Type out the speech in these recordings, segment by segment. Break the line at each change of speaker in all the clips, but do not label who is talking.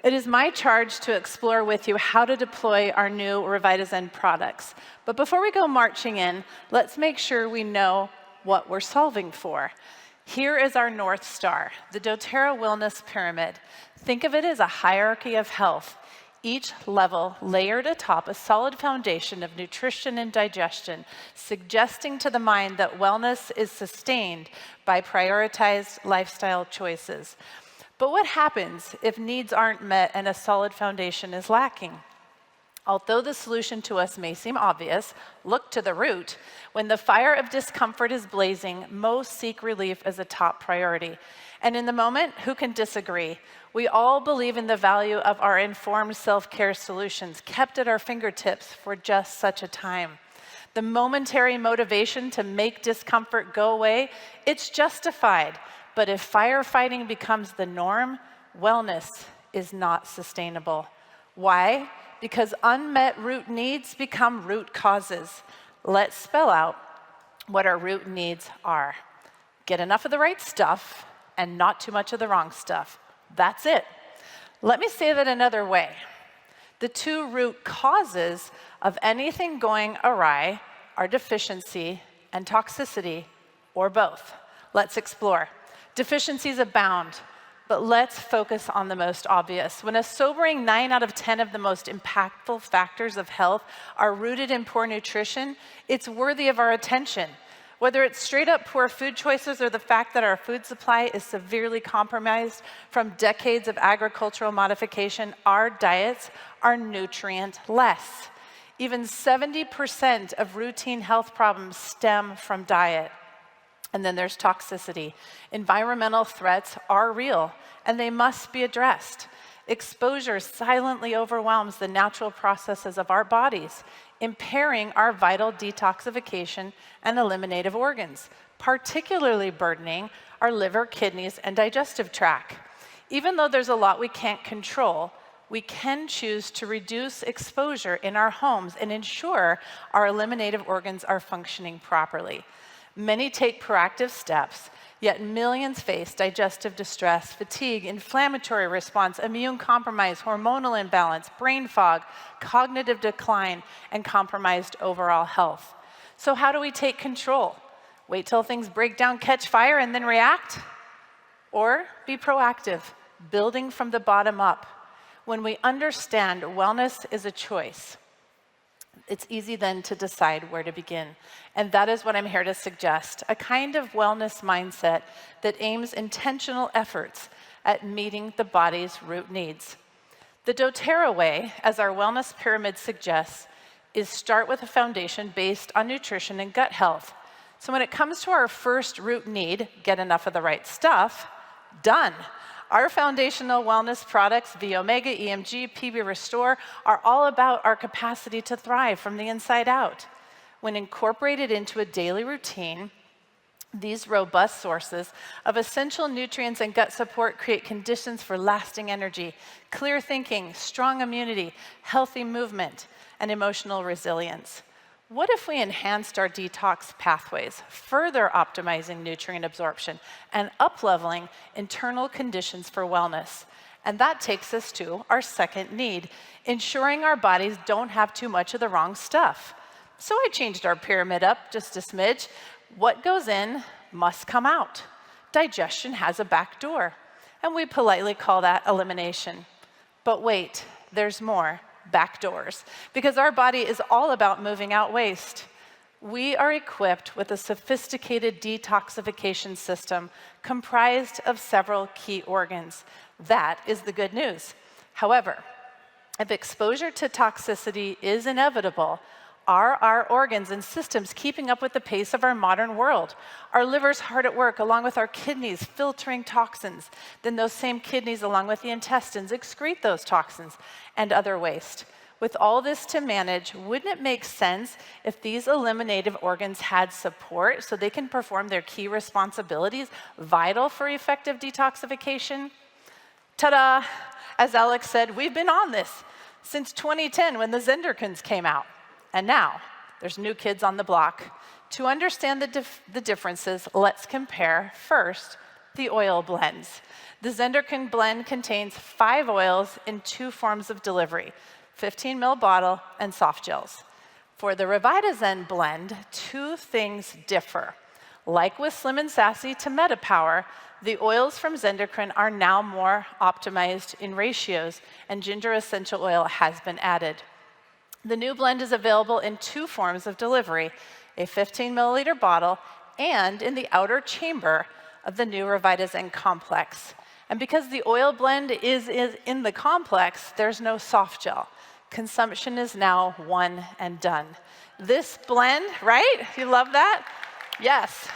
It is my charge to explore with you how to deploy our new Revitazen products. But before we go marching in, let's make sure we know what we're solving for. Here is our North Star, the doTERRA Wellness Pyramid. Think of it as a hierarchy of health. Each level layered atop a solid foundation of nutrition and digestion, suggesting to the mind that wellness is sustained by prioritized lifestyle choices. But what happens if needs aren't met and a solid foundation is lacking? Although the solution to us may seem obvious, look to the root. When the fire of discomfort is blazing, most seek relief as a top priority. And in the moment, who can disagree? We all believe in the value of our informed self-care solutions, kept at our fingertips for just such a time. The momentary motivation to make discomfort go away, it's justified. But if firefighting becomes the norm, wellness is not sustainable. Why? Because unmet root needs become root causes. Let's spell out what our root needs are. Get enough of the right stuff and not too much of the wrong stuff. That's it. Let me say that another way. The two root causes of anything going awry are deficiency and toxicity, or both. Let's explore. Deficiencies abound, but let's focus on the most obvious. When a sobering 9 out of 10 of the most impactful factors of health are rooted in poor nutrition, it's worthy of our attention. Whether it's straight up poor food choices or the fact that our food supply is severely compromised from decades of agricultural modification, our diets are nutrient-less. Even 70% of routine health problems stem from diet. And then there's toxicity. Environmental threats are real, and they must be addressed. Exposure silently overwhelms the natural processes of our bodies, impairing our vital detoxification and eliminative organs, particularly burdening our liver, kidneys, and digestive tract. Even though there's a lot we can't control, we can choose to reduce exposure in our homes and ensure our eliminative organs are functioning properly. Many take proactive steps, yet millions face digestive distress, fatigue, inflammatory response, immune compromise, hormonal imbalance, brain fog, cognitive decline, and compromised overall health. So how do we take control? Wait till things break down, catch fire, and then react? Or be proactive, building from the bottom up. When we understand wellness is a choice, it's easy then to decide where to begin. And that is what I'm here to suggest, a kind of wellness mindset that aims intentional efforts at meeting the body's root needs. The doTERRA way, as our wellness pyramid suggests, is start with a foundation based on nutrition and gut health. So when it comes to our first root need, get enough of the right stuff, done. Our foundational wellness products, V Omega, EMG, PB Restore, are all about our capacity to thrive from the inside out. When incorporated into a daily routine, these robust sources of essential nutrients and gut support create conditions for lasting energy, clear thinking, strong immunity, healthy movement, and emotional resilience. What if we enhanced our detox pathways, further optimizing nutrient absorption and up-leveling internal conditions for wellness? And that takes us to our second need, ensuring our bodies don't have too much of the wrong stuff. So I changed our pyramid up just a smidge. What goes in must come out. Digestion has a back door, and we politely call that elimination. But wait, there's more. Back doors, because our body is all about moving out waste. We are equipped with a sophisticated detoxification system comprised of several key organs. That is the good news. However, if exposure to toxicity is inevitable, are our organs and systems keeping up with the pace of our modern world? Our liver's hard at work, along with our kidneys, filtering toxins. Then those same kidneys, along with the intestines, excrete those toxins and other waste. With all this to manage, wouldn't it make sense if these eliminative organs had support so they can perform their key responsibilities vital for effective detoxification? Ta-da! As Alex said, we've been on this since 2010 when the Zenderkins came out. And now, there's new kids on the block. To understand the differences, let's compare first the oil blends. The Zendocrine blend contains 5 oils in 2 forms of delivery, 15 ml bottle and soft gels. For the Revitazen blend, 2 things differ. Like with Slim and Sassy to MetaPower, the oils from Zendocrine are now more optimized in ratios, and ginger essential oil has been added. The new blend is available in 2 forms of delivery, a 15 milliliter bottle and in the outer chamber of the new Revitazen complex. And because the oil blend is in the complex, there's no soft gel. Consumption is now one and done. This blend, right? You love that? Yes.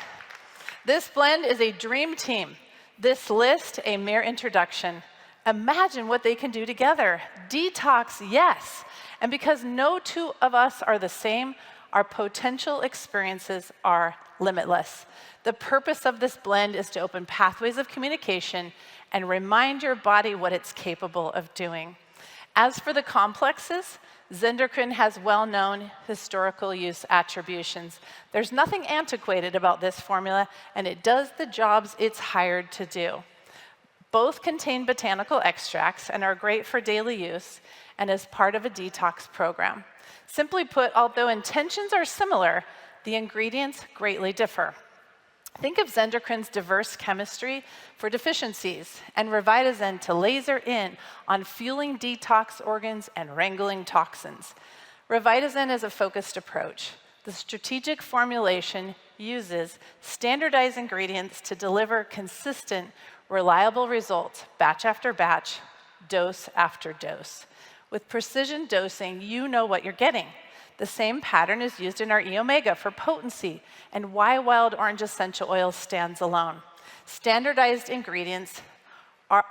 This blend is a dream team. This list, a mere introduction. Imagine what they can do together. Detox, yes. And because no 2 of us are the same, our potential experiences are limitless. The purpose of this blend is to open pathways of communication and remind your body what it's capable of doing. As for the complexes, Zendocrine has well-known historical use attributions. There's nothing antiquated about this formula, and it does the jobs it's hired to do. Both contain botanical extracts and are great for daily use and as part of a detox program. Simply put, although intentions are similar, the ingredients greatly differ. Think of Zendocrine's diverse chemistry for deficiencies and Revitazen to laser in on fueling detox organs and wrangling toxins. Revitazen is a focused approach. The strategic formulation uses standardized ingredients to deliver consistent, reliable results, batch after batch, dose after dose. With precision dosing, you know what you're getting. The same pattern is used in our E-Omega for potency and why wild orange essential oil stands alone. Standardized ingredients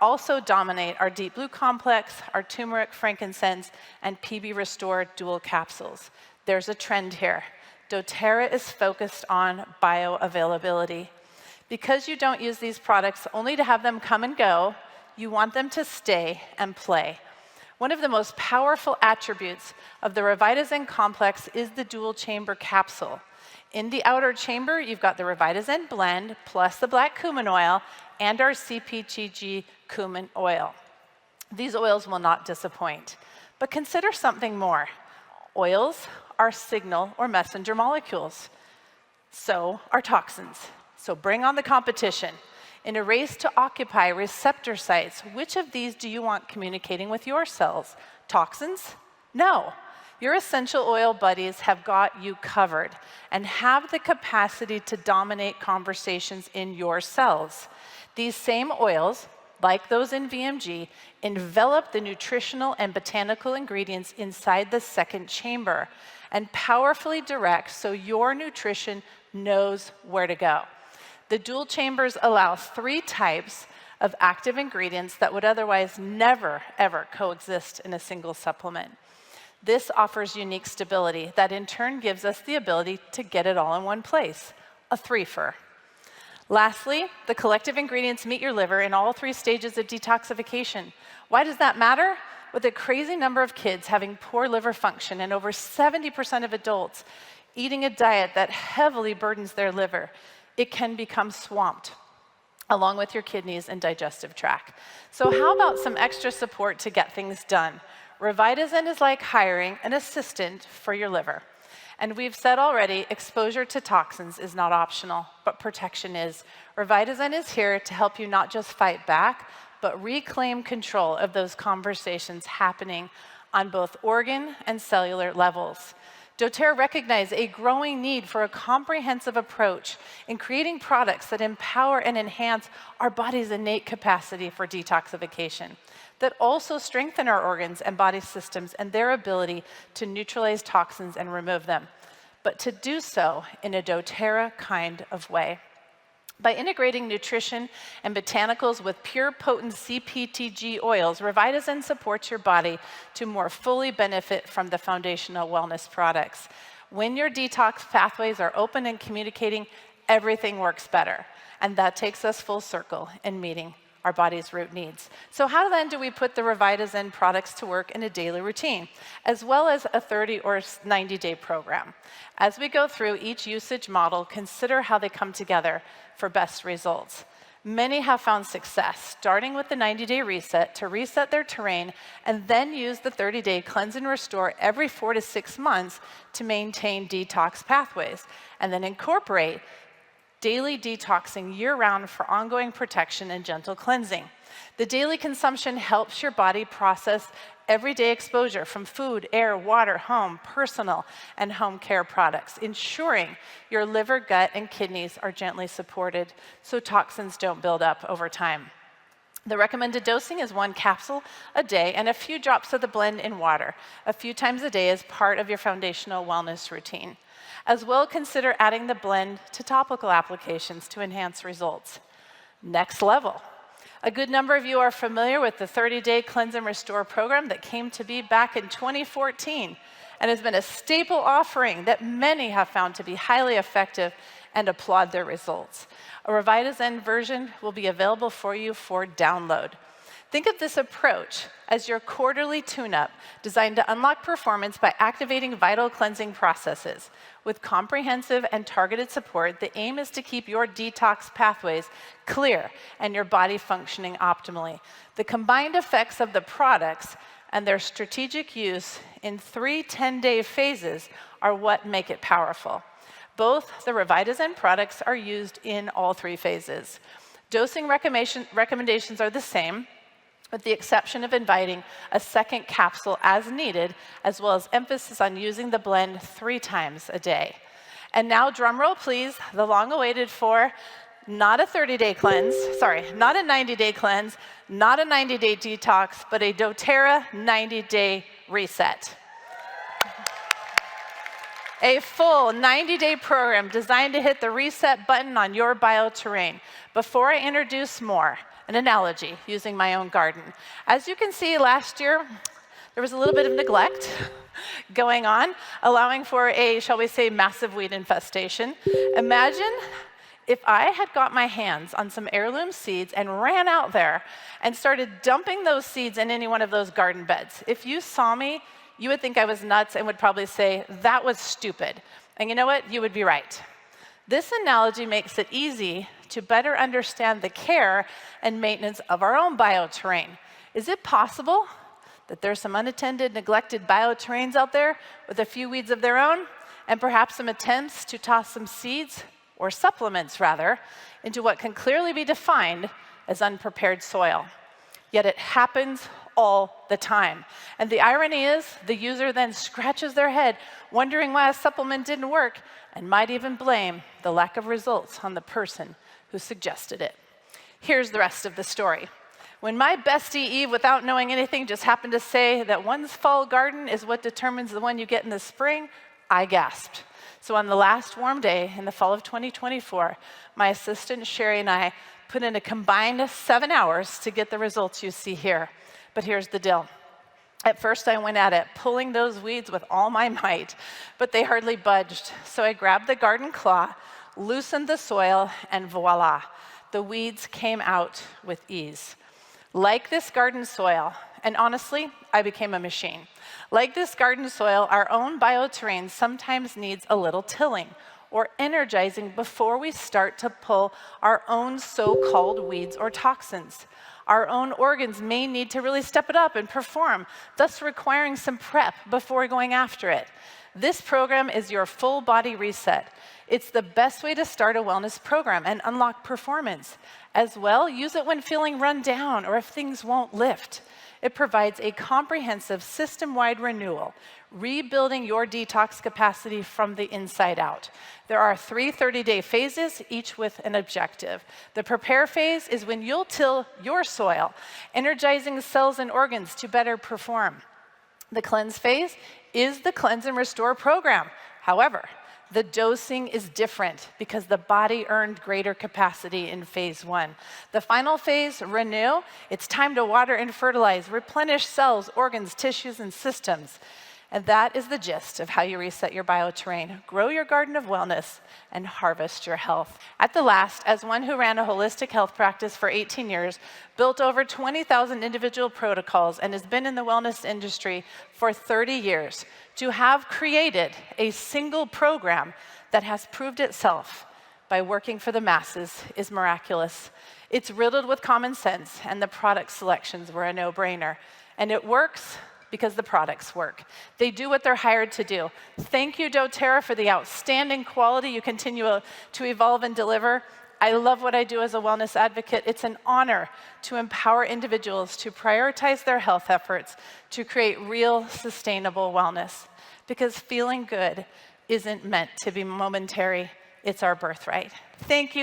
also dominate our Deep Blue Complex, our turmeric, frankincense, and PB Restore dual capsules. There's a trend here. doTERRA is focused on bioavailability. Because you don't use these products only to have them come and go, you want them to stay and play. One of the most powerful attributes of the Revitazen complex is the dual chamber capsule. In the outer chamber, you've got the Revitazen blend plus the black cumin oil and our CPG cumin oil. These oils will not disappoint. But consider something more. Oils are signal or messenger molecules. So are toxins. So bring on the competition. In a race to occupy receptor sites, which of these do you want communicating with your cells? Toxins? No. Your essential oil buddies have got you covered and have the capacity to dominate conversations in your cells. These same oils, like those in VMG, envelop the nutritional and botanical ingredients inside the second chamber and powerfully direct so your nutrition knows where to go. The dual chambers allow 3 types of active ingredients that would otherwise never, ever coexist in a single supplement. This offers unique stability that in turn gives us the ability to get it all in one place, a 3-fer. Lastly, the collective ingredients meet your liver in all 3 stages of detoxification. Why does that matter? With a crazy number of kids having poor liver function and over 70% of adults eating a diet that heavily burdens their liver, it can become swamped, along with your kidneys and digestive tract. So how about some extra support to get things done? Revitazen is like hiring an assistant for your liver. And we've said already, exposure to toxins is not optional, but protection is. Revitazen is here to help you not just fight back, but reclaim control of those conversations happening on both organ and cellular levels. doTERRA recognized a growing need for a comprehensive approach in creating products that empower and enhance our body's innate capacity for detoxification, that also strengthen our organs and body systems and their ability to neutralize toxins and remove them, but to do so in a doTERRA kind of way. By integrating nutrition and botanicals with pure, potent CPG oils, Revitazen supports your body to more fully benefit from the foundational wellness products. When your detox pathways are open and communicating, everything works better. And that takes us full circle in meeting our body's root needs. So how then do we put the Revitazen products to work in a daily routine, as well as a 30 or 90-day program? As we go through each usage model, consider how they come together for best results. Many have found success, starting with the 90-day reset to reset their terrain, and then use the 30-day cleanse and restore every 4 to 6 months to maintain detox pathways, and then incorporate daily detoxing year-round for ongoing protection and gentle cleansing. The daily consumption helps your body process everyday exposure from food, air, water, home, personal, and home care products, ensuring your liver, gut, and kidneys are gently supported so toxins don't build up over time. The recommended dosing is 1 capsule a day and a few drops of the blend in water a few times a day as part of your foundational wellness routine. As well, consider adding the blend to topical applications to enhance results. Next level. A good number of you are familiar with the 30-day Cleanse and Restore program that came to be back in 2014 and has been a staple offering that many have found to be highly effective and applaud their results. A Revitazen version will be available for you for download. Think of this approach as your quarterly tune-up designed to unlock performance by activating vital cleansing processes. With comprehensive and targeted support, the aim is to keep your detox pathways clear and your body functioning optimally. The combined effects of the products and their strategic use in 3 10-day phases are what make it powerful. Both the Revitazen products are used in all 3 phases. Dosing recommendations are the same, with the exception of inviting a second capsule as needed, as well as emphasis on using the blend 3 times a day. And now, drumroll please, the long-awaited for not a 30-day cleanse, not a 90-day cleanse, not a 90-day detox, but a doTERRA 90-day reset. A full 90-day program designed to hit the reset button on your bioterrain. Before I introduce more, an analogy using my own garden. As you can see, last year, there was a little bit of neglect going on, allowing for a, shall we say, massive weed infestation. Imagine if I had got my hands on some heirloom seeds and ran out there and started dumping those seeds in any one of those garden beds. If you saw me, you would think I was nuts and would probably say, that was stupid. And you know what? You would be right. This analogy makes it easy to better understand the care and maintenance of our own bioterrain. Is it possible that there's some unattended, neglected bioterrains out there with a few weeds of their own, and perhaps some attempts to toss some seeds, or supplements rather, into what can clearly be defined as unprepared soil? Yet it happens all the time. And the irony is, the user then scratches their head, wondering why a supplement didn't work, and might even blame the lack of results on the person who suggested it. Here's the rest of the story. When my bestie Eve, without knowing anything, just happened to say that one's fall garden is what determines the one you get in the spring, I gasped. So on the last warm day in the fall of 2024, my assistant Sherry and I put in a combined 7 hours to get the results you see here. But here's the deal. At first, I went at it, pulling those weeds with all my might, but they hardly budged. So I grabbed the garden claw, loosened the soil, and voila, the weeds came out with ease. Like this garden soil, and honestly, I became a machine. Like this garden soil, our own bioterrain sometimes needs a little tilling or energizing before we start to pull our own so-called weeds or toxins. Our own organs may need to really step it up and perform, thus requiring some prep before going after it. This program is your full body reset. It's the best way to start a wellness program and unlock performance. As well, use it when feeling run down or if things won't lift. It provides a comprehensive system-wide renewal, rebuilding your detox capacity from the inside out. There are 3 30-day phases, each with an objective. The prepare phase is when you'll till your soil, energizing cells and organs to better perform. The cleanse phase is the cleanse and restore program. However, the dosing is different because the body earned greater capacity in phase 1. The final phase, renew, it's time to water and fertilize, replenish cells, organs, tissues, and systems. And that is the gist of how you reset your bioterrain, grow your garden of wellness, and harvest your health. At the last, as one who ran a holistic health practice for 18 years, built over 20,000 individual protocols, and has been in the wellness industry for 30 years, to have created a single program that has proved itself by working for the masses is miraculous. It's riddled with common sense, and the product selections were a no-brainer. And it works because the products work. They do what they're hired to do. Thank you, doTERRA, for the outstanding quality you continue to evolve and deliver. I love what I do as a wellness advocate. It's an honor to empower individuals to prioritize their health efforts to create real, sustainable wellness. Because feeling good isn't meant to be momentary, it's our birthright. Thank you.